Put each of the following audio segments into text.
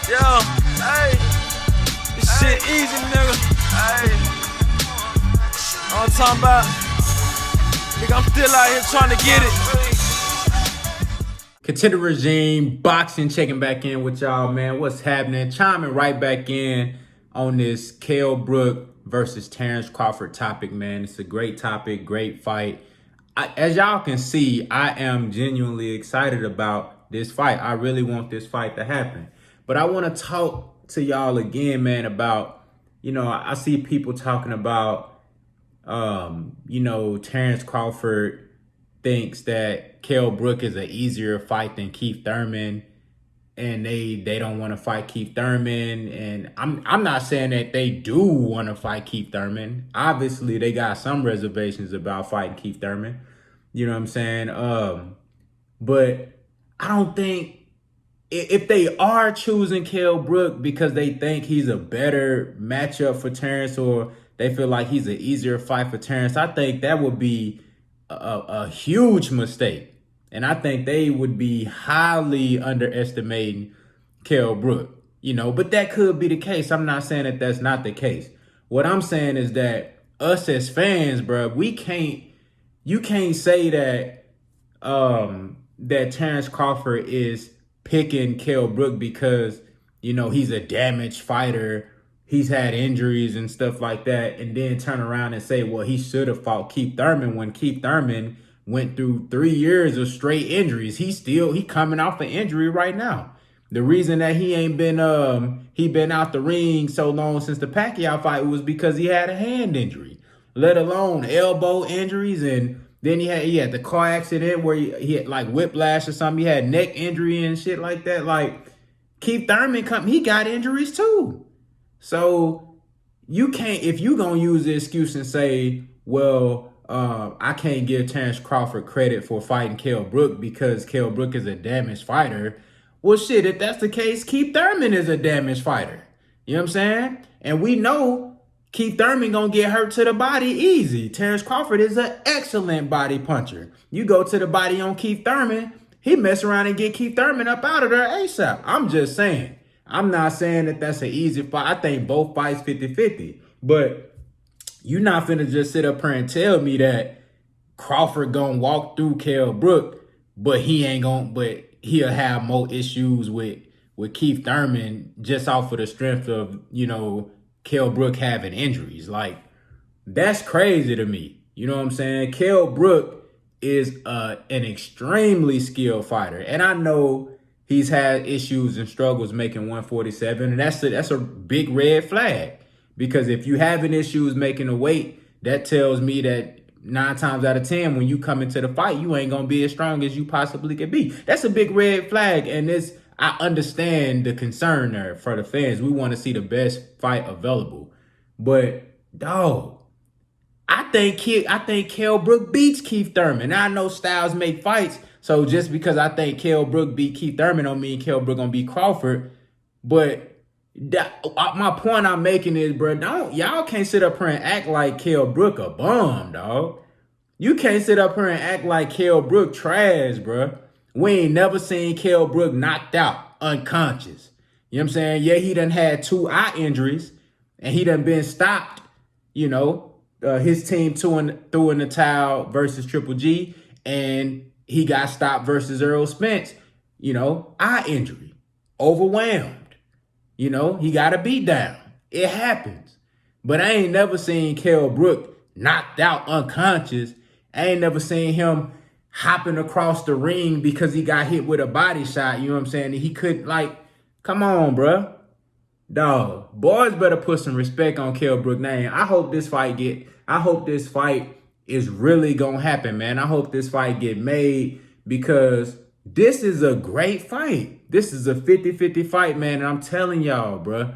Yo, hey, this shit easy, nigga. Hey, all I'm talking about, nigga, I'm still out here trying to get it. Contender Regime, boxing, checking back in with y'all, man. What's happening? Chiming right back in on this KELL BROOK versus Terence Crawford topic, man. It's a great topic, great fight. As y'all can see, I am genuinely excited about this fight. I really want this fight to happen. But I want to talk to y'all again, man, about, I see people talking about, Terence Crawford thinks that KELL BROOK is an easier fight than Keith Thurman, and they don't want to fight Keith Thurman. And I'm not saying that they do want to fight Keith Thurman. Obviously, they got some reservations about fighting Keith Thurman. You know what I'm saying? But I don't think if they are choosing KELL BROOK because they think he's a better matchup for Terence, or they feel like he's an easier fight for Terence, I think that would be a huge mistake. And I think they would be highly underestimating KELL BROOK, but that could be the case. I'm not saying that that's not the case. What I'm saying is that us as fans, bro, you can't say that, that Terence Crawford is picking KELL BROOK because, he's a damaged fighter. He's had injuries and stuff like that. And then turn around and say, well, he should have fought Keith Thurman when Keith Thurman went through 3 years of straight injuries. He coming off an injury right now. The reason that he ain't been out the ring so long since the Pacquiao fight was because he had a hand injury, let alone elbow injuries. And then he had the car accident where he had like whiplash or something. He had neck injury and shit like that. Like Keith Thurman, he got injuries too. So you can't, if you gonna use the excuse and say, well, I can't give Terence Crawford credit for fighting KELL BROOK because KELL BROOK is a damaged fighter. Well, shit, if that's the case, Keith Thurman is a damaged fighter. You know what I'm saying? And we know Keith Thurman gonna get hurt to the body easy. Terence Crawford is an excellent body puncher. You go to the body on Keith Thurman, he mess around and get Keith Thurman up out of there ASAP. I'm just saying. I'm not saying that that's an easy fight. I think both fights 50-50. But you're not finna just sit up here and tell me that Crawford gonna walk through KELL BROOK, but he'll have more issues with Keith Thurman just off of the strength of, KELL BROOK having injuries. Like, that's crazy to me. You know what I'm saying? KELL BROOK is an extremely skilled fighter. And I know he's had issues and struggles making 147. And that's a big red flag. Because if you having issues making a weight, that tells me that 9 times out of 10, when you come into the fight, you ain't going to be as strong as you possibly could be. That's a big red flag. And I understand the concern there for the fans. We want to see the best fight available. But, dog, I think KELL BROOK beats Keith Thurman. Now, I know styles make fights. So just because I think KELL BROOK beat Keith Thurman don't mean KELL BROOK going to beat Crawford. But my point I'm making is, bro, y'all can't sit up here and act like KELL BROOK a bum, dog. You can't sit up here and act like KELL BROOK trash, bro. We ain't never seen KELL BROOK knocked out, unconscious. You know what I'm saying? Yeah, he done had 2 eye injuries, and he done been stopped. His team threw in the towel versus Triple G, and he got stopped versus Earl Spence. Eye injury, overwhelmed. He got a beat down. It happens. But I ain't never seen KELL BROOK knocked out unconscious. I ain't never seen him hopping across the ring because he got hit with a body shot. You know what I'm saying? He could, come on, bruh. Dog, boys better put some respect on KELL BROOK name. I hope this fight is really gonna happen, man. I hope this fight get made because this is a great fight. This is a 50-50 fight, man. And I'm telling y'all, bruh,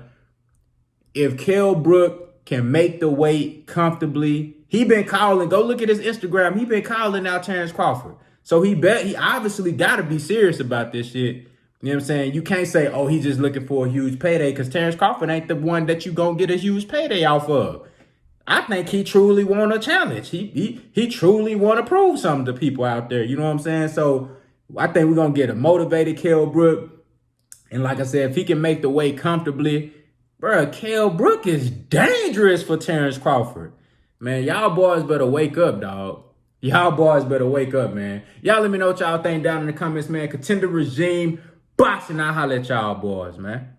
if KELL BROOK can make the weight comfortably, he been calling, go look at his Instagram. He been calling out Terence Crawford. So he obviously got to be serious about this shit. You know what I'm saying? You can't say, oh, he's just looking for a huge payday, because Terence Crawford ain't the one that you gonna get a huge payday off of. I think he truly want a challenge. He truly want to prove something to people out there. You know what I'm saying? So I think we're gonna get a motivated KELL BROOK. And like I said, if he can make the weight comfortably, bro, KELL Brook is dangerous for Terence Crawford. Man, y'all boys better wake up, dog. Y'all boys better wake up, man. Y'all let me know what y'all think down in the comments, man. Contender regime, boxing, I'll holler at y'all boys, man.